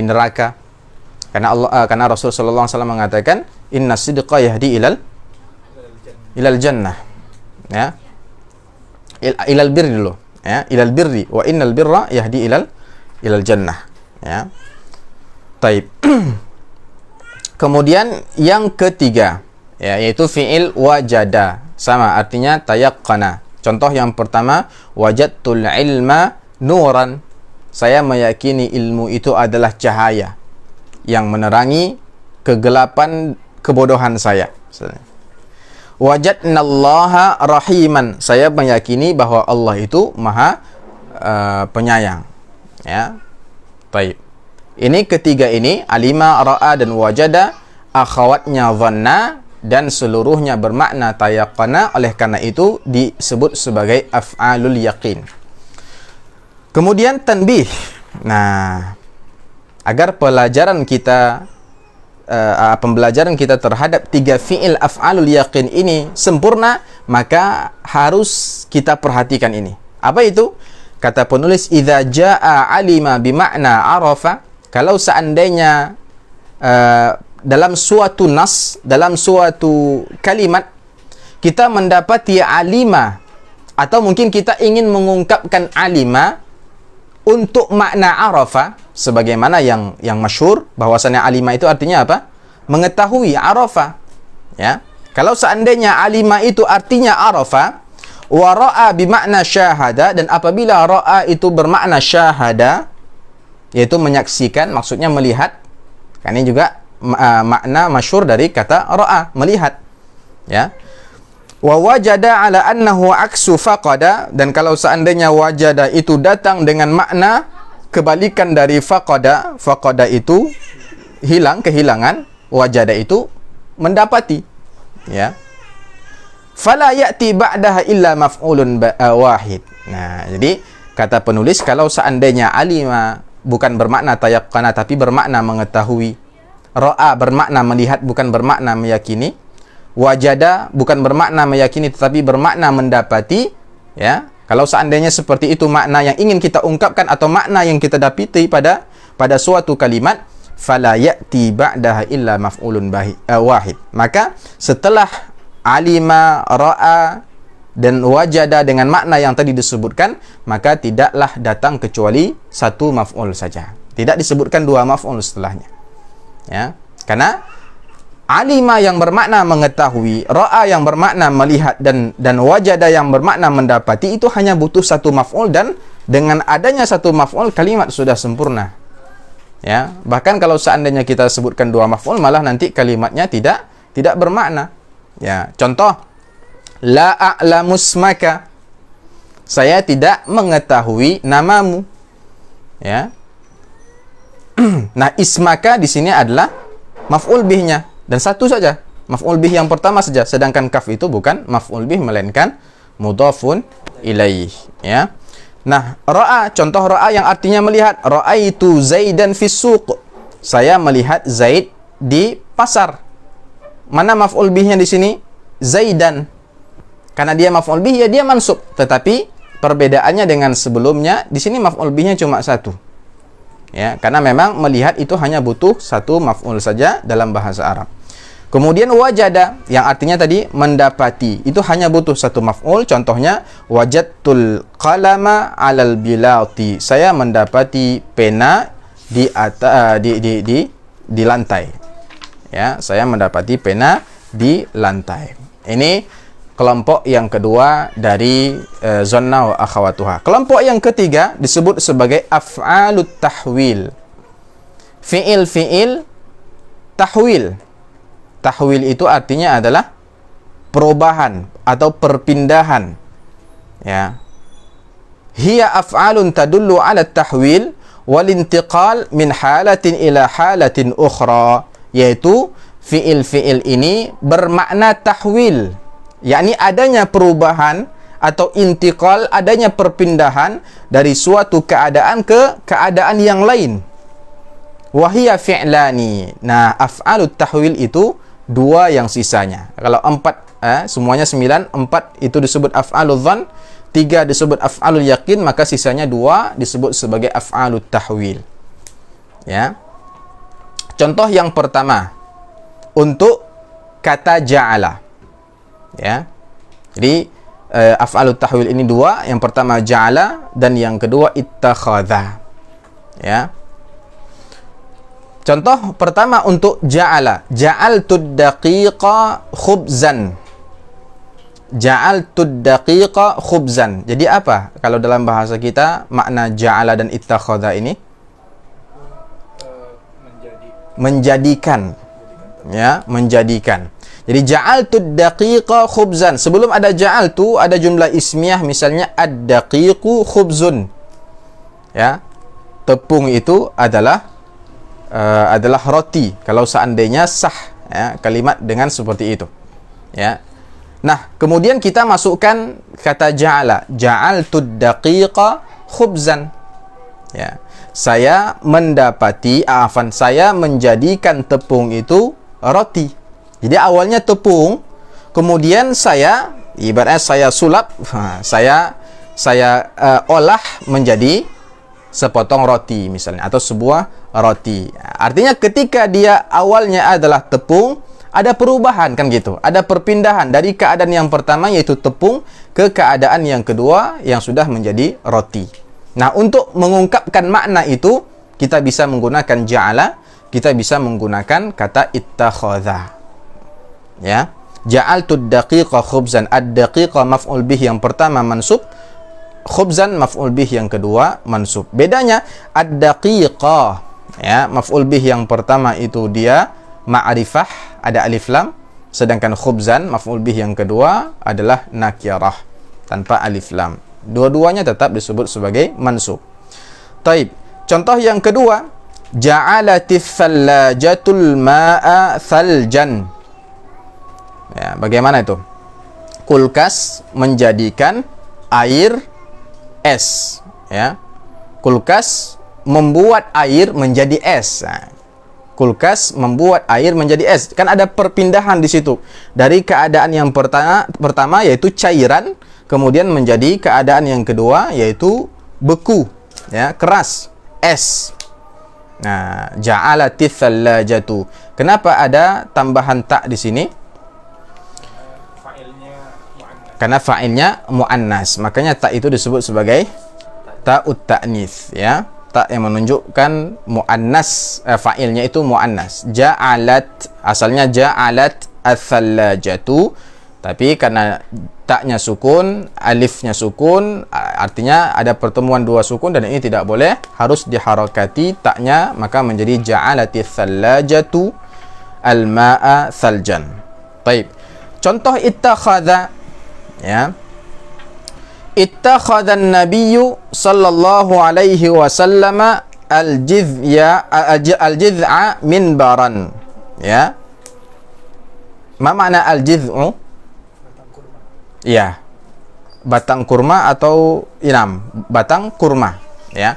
neraka. Karena Rasul sallallahu alaihi wasallam mengatakan inna sidqa yahdi ilal jannah, ya. Ilal birri dulu, ya. Ilal birri wa innal birra yahdi ilal jannah, ya. Taib. Kemudian yang ketiga, ya, yaitu fi'il wajada, sama artinya tayaqqana. Contoh yang pertama, wajadtul ilma nuran. Saya meyakini ilmu itu adalah cahaya yang menerangi kegelapan kebodohan saya. Wajadnallaha rahiman. Saya meyakini bahwa Allah itu Maha penyayang, ya. Baik. Ini ketiga ini, alima, ra'a, dan wajada, akhawatnya dhanna, dan seluruhnya bermakna tayaqqana. Oleh karena itu disebut sebagai af'alul yaqin. Kemudian tanbih. Nah, agar pembelajaran kita terhadap tiga fi'il af'alul yaqin ini sempurna, maka harus kita perhatikan ini. Apa itu? Kata penulis, idza jaa alima bimakna arafa. Kalau seandainya dalam suatu nas, dalam suatu kalimat kita mendapati alima, atau mungkin kita ingin mengungkapkan alima untuk makna arafa, sebagaimana yang masyhur bahwasanya alima itu artinya apa? Mengetahui, arafa, ya. Kalau seandainya alima itu artinya arafa, wa ra'a bimakna syahada, dan apabila ra'a itu bermakna syahada, yaitu menyaksikan, maksudnya melihat. Kan ini juga makna masyhur dari kata ra'a, melihat, ya. Wa wajada ala annahu aksu faqada, dan kalau seandainya wajada itu datang dengan makna kebalikan dari faqada, faqada itu hilang, kehilangan, wajada itu mendapati, ya. Fala ya'ti ba'daha illa maf'ulun wahid. Nah, jadi kata penulis, kalau seandainya alima bukan bermakna tayaqqana tapi bermakna mengetahui. Ra'a bermakna melihat bukan bermakna meyakini. Wajada bukan bermakna meyakini tetapi bermakna mendapati, ya. Kalau seandainya seperti itu makna yang ingin kita ungkapkan atau makna yang kita dapati pada suatu kalimat, fala ya'ti ba'daha illa maf'ulun wahid. Maka setelah alima, ra'a dan wajada dengan makna yang tadi disebutkan, maka tidaklah datang kecuali satu maf'ul saja. Tidak disebutkan dua maf'ul setelahnya. Ya, karena alima yang bermakna mengetahui, ra'a yang bermakna melihat dan wajada yang bermakna mendapati itu hanya butuh satu maf'ul, dan dengan adanya satu maf'ul kalimat sudah sempurna. Ya, bahkan kalau seandainya kita sebutkan dua maf'ul malah nanti kalimatnya tidak bermakna. Ya, contoh la a'lamu ismaka. Saya tidak mengetahui namamu. Ya. Nah, ismaka di sini adalah maf'ul bihnya dan satu saja. Maf'ul bih yang pertama saja, sedangkan kaf itu bukan maf'ul bih melainkan mudhafun ilaih, ya. Nah, ra'a, contoh ra'a yang artinya melihat. Ra'aitu Zaidan fis suq. Saya melihat Zaid di pasar. Mana maf'ul bihnya di sini? Zaidan. Karena dia maf'ul bih, ya dia mansub. Tetapi perbedaannya dengan sebelumnya, di sini maf'ul bihnya cuma satu. Ya, karena memang melihat itu hanya butuh satu maf'ul saja dalam bahasa Arab. Kemudian wajada yang artinya tadi mendapati, itu hanya butuh satu maf'ul. Contohnya wajadtul qalama 'alal bilati. Saya mendapati pena di lantai. Ya, saya mendapati pena di lantai. Ini kelompok yang kedua dari zonna wa akhawatuha. Kelompok yang ketiga disebut sebagai af'alut tahwil. Fi'il tahwil. Tahwil itu artinya adalah perubahan atau perpindahan. Ya. Hiya af'alun tadullu 'ala tahwil wal intiqal min halatin ila halatin ukhra, yaitu fi'il ini bermakna tahwil, yakni adanya perubahan atau intiqal, adanya perpindahan dari suatu keadaan ke keadaan yang lain. Wahia fi'lani. Nah, af'alut tahwil itu dua yang sisanya. Kalau semuanya 9, 4 itu disebut af'alul dhann, 3 disebut af'alul yakin, maka sisanya 2 disebut sebagai af'alut tahwil. Ya. Contoh yang pertama untuk kata ja'ala. Ya. Jadi af'alut tahwil ini 2, yang pertama ja'ala dan yang kedua ittakhadha. Ya. Contoh pertama untuk ja'ala. Ja'altud daqiqa khubzan. Ja'altud daqiqa khubzan. Jadi apa kalau dalam bahasa kita makna ja'ala dan ittakhadha ini? Menjadikan. Ya, menjadikan. Jadi ja'altud daqiqa khubzan. Sebelum ada ja'altu ada jumlah ismiyah, misalnya ad-daqiqu khubzun. Ya. Tepung itu adalah roti kalau seandainya sah, ya, kalimat dengan seperti itu, ya. Nah, kemudian kita masukkan kata ja'ala. Ja'altud daqiqa khubzan. Ya. Saya mendapati, saya menjadikan tepung itu roti. Jadi awalnya tepung, kemudian saya ibaratnya saya sulap, saya olah menjadi sepotong roti misalnya, atau sebuah roti. Artinya ketika dia awalnya adalah tepung, ada perubahan kan gitu. Ada perpindahan dari keadaan yang pertama yaitu tepung ke keadaan yang kedua yang sudah menjadi roti. Nah, untuk mengungkapkan makna itu kita bisa menggunakan ja'ala, kita bisa menggunakan kata ittakhadha. Ya. Ja'altud daqiqa khubzan. Ad-daqiqa maf'ul bih yang pertama mansub, khubzan maf'ul bih yang kedua mansub. Bedanya ad-daqiqa, ya, maf'ul bih yang pertama itu dia ma'rifah, ada alif lam, sedangkan khubzan maf'ul bih yang kedua adalah nakirah tanpa alif lam. Dua-duanya tetap disebut sebagai mansub. Taib. Contoh yang kedua, ja'alatif thallajatul ma'a thaljan. Ya, bagaimana itu? Kulkas menjadikan air es, ya. Kulkas membuat air menjadi es. Nah, kulkas membuat air menjadi es. Kan ada perpindahan di situ. Dari keadaan yang pertama yaitu cairan, kemudian menjadi keadaan yang kedua yaitu beku, ya, keras, es. Nah, ja'alatis thallajatu. Kenapa ada tambahan tak di sini? Fa'ilnya mu'annas. Karena fa'ilnya mu'annas. Makanya tak itu disebut sebagai ta'ut ta'nits, ya. Tak yang menunjukkan mu'annas, fa'ilnya itu mu'annas. Ja'alat, asalnya ja'alat ats-thallajatu, tapi karena taknya sukun, alifnya sukun, artinya ada pertemuan dua sukun dan ini tidak boleh, harus diharakati taknya, maka menjadi ja'alatis thallajatu al-ma'a thaljan. Baik. Contoh ittakhadha, ya. Ittakhadha an-nabiyyu sallallahu alaihi wasallam al-jid'a minbaran, ya. Ma makna al-jid'u? Ya, batang kurma atau inam, batang kurma, ya.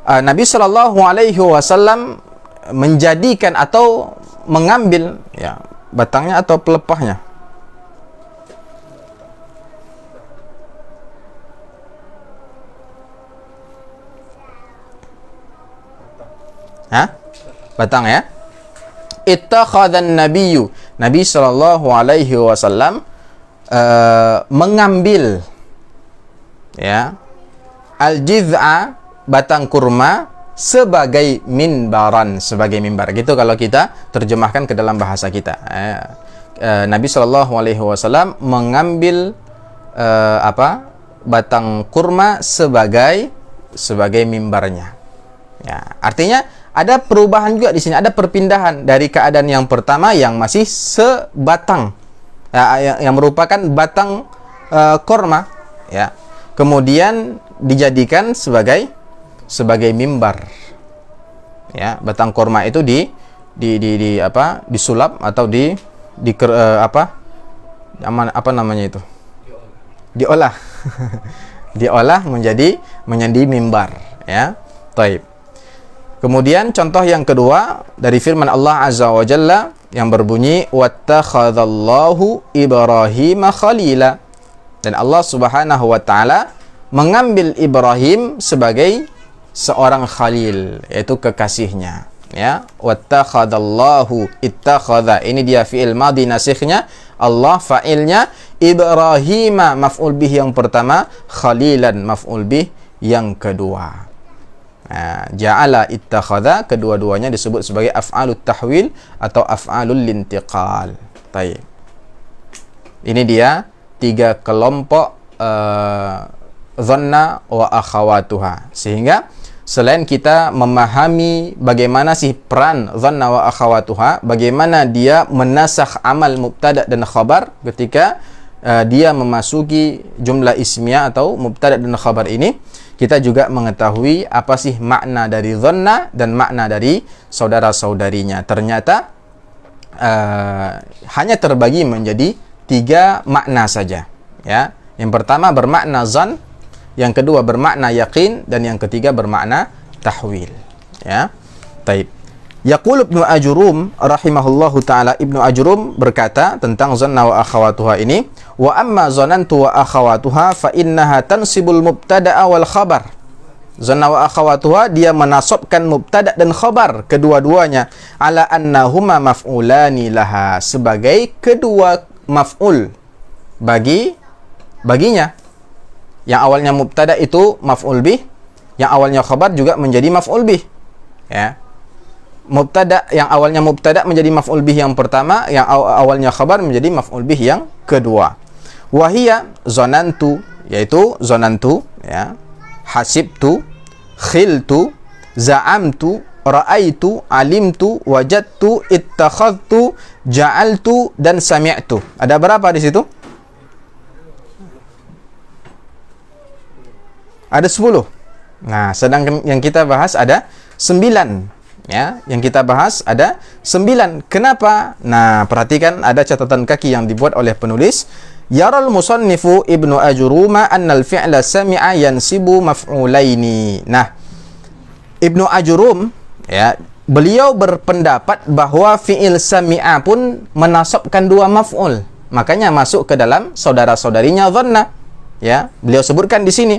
Nabi sallallahu alaihi wasallam menjadikan atau mengambil, ya, batangnya atau pelepahnya. Hah? Batang, ya. Ittakhadhan nabiyyu, Nabi sallallahu alaihi wasallam mengambil, ya, al-jiz'a, batang kurma, sebagai minbaran, sebagai mimbar. Gitu kalau kita terjemahkan ke dalam bahasa kita. Nabi sallallahu alaihi wasallam mengambil batang kurma sebagai mimbarnya. Ya, artinya ada perubahan juga di sini, ada perpindahan dari keadaan yang pertama yang masih sebatang, ya, yang merupakan batang korma, ya, kemudian dijadikan sebagai mimbar, ya. Batang korma itu disulap atau apa namanya itu, diolah diolah menjadi mimbar, ya. Taib. Kemudian contoh yang kedua dari firman Allah Azza wa Jalla yang berbunyi wattakhadallahu Ibrahim khalila, dan Allah Subhanahu wa taala mengambil Ibrahim sebagai seorang khalil, yaitu kekasihnya, ya. Wattakhadallahu, ittakhadha, ini dia fi'il madhi nasikhnya, Allah fa'ilnya, Ibrahim maf'ul bih yang pertama, khalilan maf'ul bih yang kedua. Ja'ala, ittakhadha, kedua-duanya disebut sebagai af'alut tahwil atau af'alul lintiqal. Baik. Ini dia 3 kelompok dhanna wa akhawatuha. Sehingga selain kita memahami bagaimana sih peran dhanna wa akhawatuha, bagaimana dia menasakh amal mubtada dan khabar ketika dia memasuki jumlah ismiyah atau mubtada dan khabar ini, kita juga mengetahui apa sih makna dari dhanna dan makna dari saudara-saudarinya. Ternyata hanya terbagi menjadi 3 makna saja, ya. Yang pertama bermakna zan, yang kedua bermakna yakin, dan yang ketiga bermakna tahwil, ya. Taib. Yaqul Ibnu Ajrum rahimahullahu taala, Ibnu Ajrum berkata tentang zanna wa akhawatuha ini, wa amma zanantu wa akhawatuha fa innaha tansibul mubtada'a wal khabar. Zanna wa akhawatuha, dia menasabkan mubtada dan khabar kedua-duanya, ala annahuma maf'ulani laha, sebagai kedua maf'ul baginya. Yang awalnya mubtada itu maf'ul bih, yang awalnya khabar juga menjadi maf'ul bih, ya. Mubtada, yang awalnya mubtada menjadi maf'ul bih yang pertama, yang awalnya khabar menjadi maf'ul bih yang kedua. Wahia zonantu, yaitu zonantu, ya, hasibtu, khiltu, za'amtu, ra'aitu, alimtu, wajadtu, ittakhadtu, ja'altu, dan sami'tu. Ada berapa di situ? Ada 10. Nah, sedangkan yang kita bahas ada 9. Ya, yang kita bahas ada 9. Kenapa? Nah, perhatikan ada catatan kaki yang dibuat oleh penulis. Yaral musannifu Ibnu Ajruma annal fi'la sami'a yansibu maf'ulaini. Nah, Ibnu Ajurum, ya, beliau berpendapat bahwa fi'il sami'a pun menasabkan dua maf'ul. Makanya masuk ke dalam saudara-saudarinya dhanna. Ya, beliau sebutkan di sini.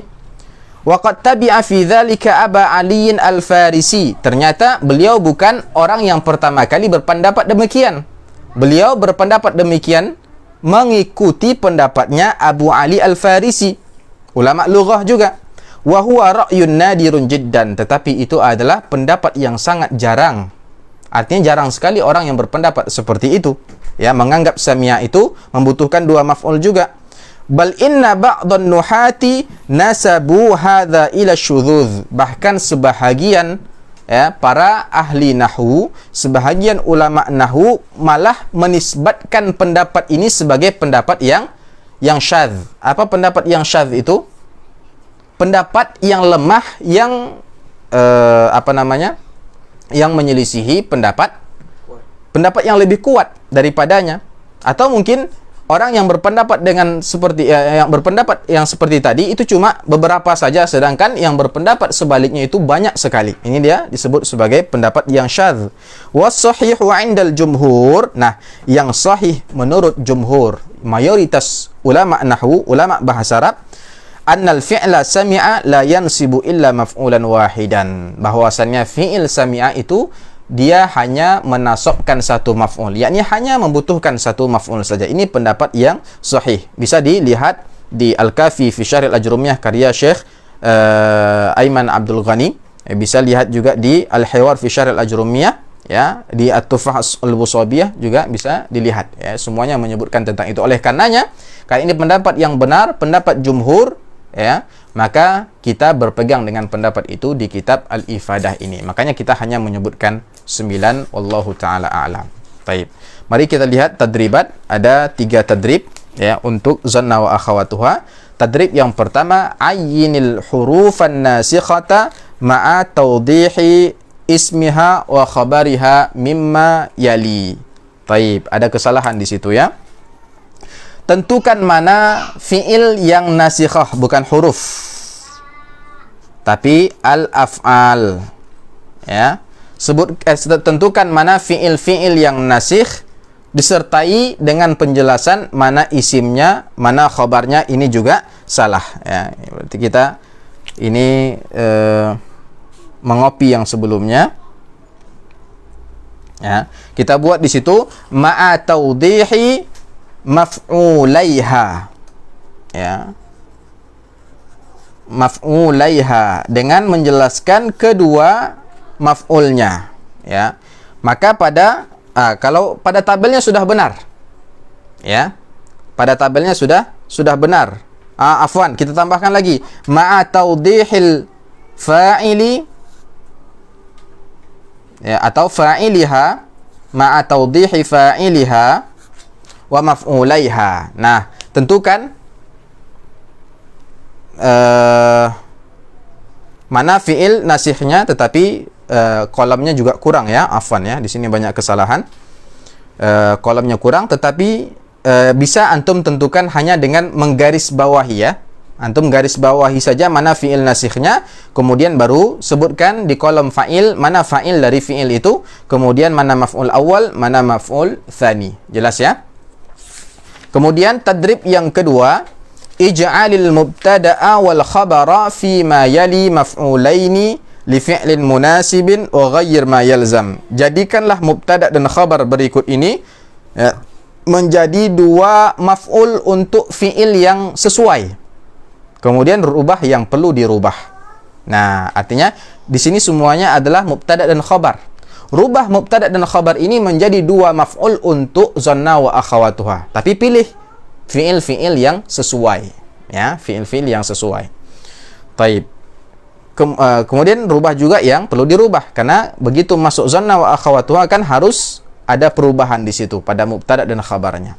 Wa qad tabi'a fi dzalika Aba Ali Al-Farisi. Ternyata beliau bukan orang yang pertama kali berpendapat demikian. Beliau berpendapat demikian mengikuti pendapatnya Abu Ali Al-Farisi, ulama lughah juga. Wa huwa ra'yun nadirun jiddan, tetapi itu adalah pendapat yang sangat jarang. Artinya jarang sekali orang yang berpendapat seperti itu. Ya, menganggap sami'a itu membutuhkan dua maf'ul juga. Bal inna ba'dhan nuhati nasabu hadza ila syudzuz. Bahkan sebahagian, ya, para ahli nahwu, sebahagian ulama nahwu malah menisbatkan pendapat ini sebagai pendapat yang syadz. Apa pendapat yang syadz itu? Pendapat yang lemah, yang yang menyelisihi pendapat yang lebih kuat daripadanya. Atau mungkin orang yang berpendapat dengan seperti yang berpendapat yang seperti tadi itu cuma beberapa saja, sedangkan yang berpendapat sebaliknya itu banyak sekali. Ini dia disebut sebagai pendapat yang syadz. Was-shahihu 'indal jumhur. Nah, yang sahih menurut jumhur, mayoritas ulama nahwu, ulama bahasa Arab, annal fi'la sami'a la yansibu illa maf'ulan wahidan. Bahwasannya fi'il sami'a itu dia hanya menasabkan satu maf'ul, yakni hanya membutuhkan satu maf'ul saja. Ini pendapat yang sahih. Bisa dilihat di Al-Kafi fi Syarh Al-Ajrumiyah karya Syekh Aiman Abdul Ghani. Bisa lihat juga di Al-Hiwar fi Syarh Al-Ajrumiyah, ya, di At-Tufah Al-Busabiyah juga bisa dilihat, ya, semuanya menyebutkan tentang itu. Oleh karenanya, kalau ini pendapat yang benar, pendapat jumhur, ya, maka kita berpegang dengan pendapat itu di kitab Al-Ifadah ini. Makanya kita hanya menyebutkan 9, wallahu taala a'lam. Baik. Mari kita lihat tadribat. Ada 3 tadrib, ya, untuk zanna wa akhawatuha. Tadrib yang pertama, ayyinil hurufan nasikhata ma'a tawdihi ismiha wa khabariha mimma yali. Baik, ada kesalahan di situ, ya. Tentukan mana fi'il yang nasikhah, bukan huruf, tapi al-af'al. Ya. Tentukan mana fi'il-fi'il yang nasikh disertai dengan penjelasan mana isimnya, mana khabarnya. Ini juga salah, ya. Berarti kita ini mengopi yang sebelumnya. Ya. Kita buat di situ ma'a tawdihi maf'ulaiha, ya, maf'ulaiha, dengan menjelaskan kedua maf'ulnya, ya. Maka kalau pada tabelnya sudah benar, ya, pada tabelnya sudah benar. Afwan, kita tambahkan lagi ma'a tawdihil fa'ili, ya, atau fa'iliha, ma'a tawdihi fa'iliha wa maf'ulaiha. Nah, tentukan mana fi'il nasihnya, tetapi kolomnya juga kurang, ya. Afwan, ya, di sini banyak kesalahan. Kolomnya kurang, tetapi bisa antum tentukan hanya dengan menggaris bawahi, ya. Antum garis bawahi saja mana fi'il nasihnya, kemudian baru sebutkan di kolom fa'il mana fa'il dari fi'il itu, kemudian mana maf'ul awal, mana maf'ul tsani. Jelas, ya? Kemudian tadrib yang kedua, ij'alil mubtada'a wal khabara fi ma yali maf'ulaini li fi'lin munasibin wa ghayyir ma yalzam. Jadikanlah mubtada' dan khabar berikut ini, ya, menjadi dua maf'ul untuk fi'il yang sesuai. Kemudian rubah yang perlu dirubah. Nah, artinya di sini semuanya adalah mubtada' dan khabar. Rubah mubtada' dan khabar ini menjadi dua maf'ul untuk zanna wa akhawatuha. Tapi pilih fi'il-fi'il yang sesuai, ya, fi'il-fi'il yang sesuai. Taib. Kemudian rubah juga yang perlu dirubah, karena begitu masuk zanna wa akhawatuha kan harus ada perubahan di situ pada mubtada' dan khabarnya.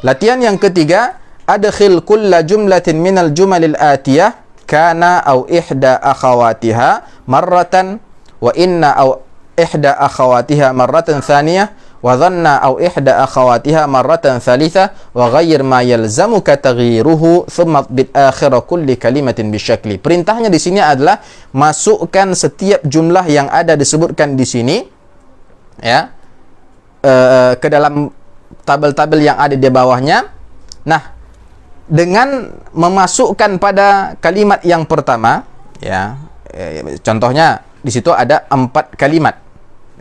Latihan yang ketiga, adkhil kulla jumlatin minal jumalil atiyah kana au ihda akhawatiha marratan wa inna au ihda akhawatiha marratan thaniyah wa dhanna aw ihda akhawatiha marratan thalitha wa ghayyir ma yalzamuka taghyiruhu thumma bil akhir kulli kalimatin bisyakli. Perintahnya di sini adalah masukkan setiap jumlah yang ada disebutkan di sini ya ke dalam tabel-tabel yang ada di bawahnya. Nah, dengan memasukkan pada kalimat yang pertama ya, contohnya di situ ada 4 kalimat.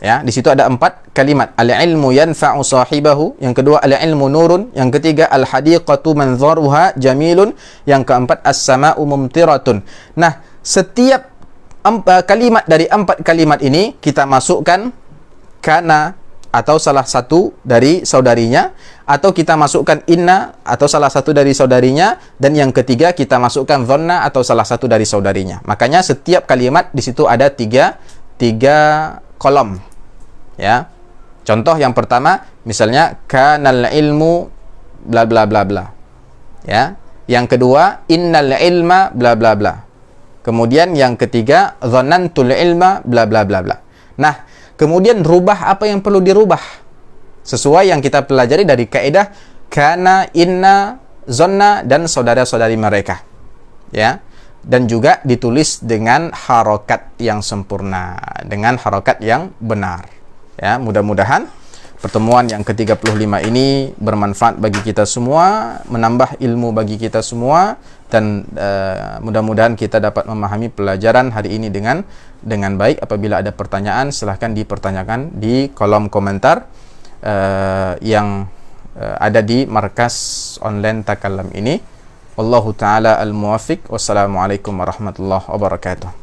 Ya, di situ ada 4 kalimat. Al-ilmu yanfa'u sahibahu. Yang kedua, al-ilmu nurun. Yang ketiga, al-hadiqatu manzaruha jamilun. Yang keempat, as-sama'u mumtiratun. Nah, setiap kalimat dari 4 kalimat ini kita masukkan kana atau salah satu dari saudarinya, atau kita masukkan inna atau salah satu dari saudarinya, dan yang ketiga kita masukkan dhanna atau salah satu dari saudarinya. Makanya setiap kalimat di situ ada tiga kolom. Ya, contoh yang pertama misalnya kanal ilmu bla bla bla bla. Ya, yang kedua innal ilma bla bla bla. Kemudian yang ketiga dzanantul ilma bla bla bla bla. Nah, kemudian rubah apa yang perlu dirubah sesuai yang kita pelajari dari kaidah kana, inna, zanna dan saudara-saudari mereka. Ya, dan juga ditulis dengan harokat yang sempurna, dengan harokat yang benar. Ya, mudah-mudahan pertemuan yang ke-35 ini bermanfaat bagi kita semua, menambah ilmu bagi kita semua, dan mudah-mudahan kita dapat memahami pelajaran hari ini dengan baik. Apabila ada pertanyaan, silahkan dipertanyakan di kolom komentar yang ada di markas online Takallam ini. Wallahu ta'ala al-muwafiq. Wassalamualaikum warahmatullahi wabarakatuh.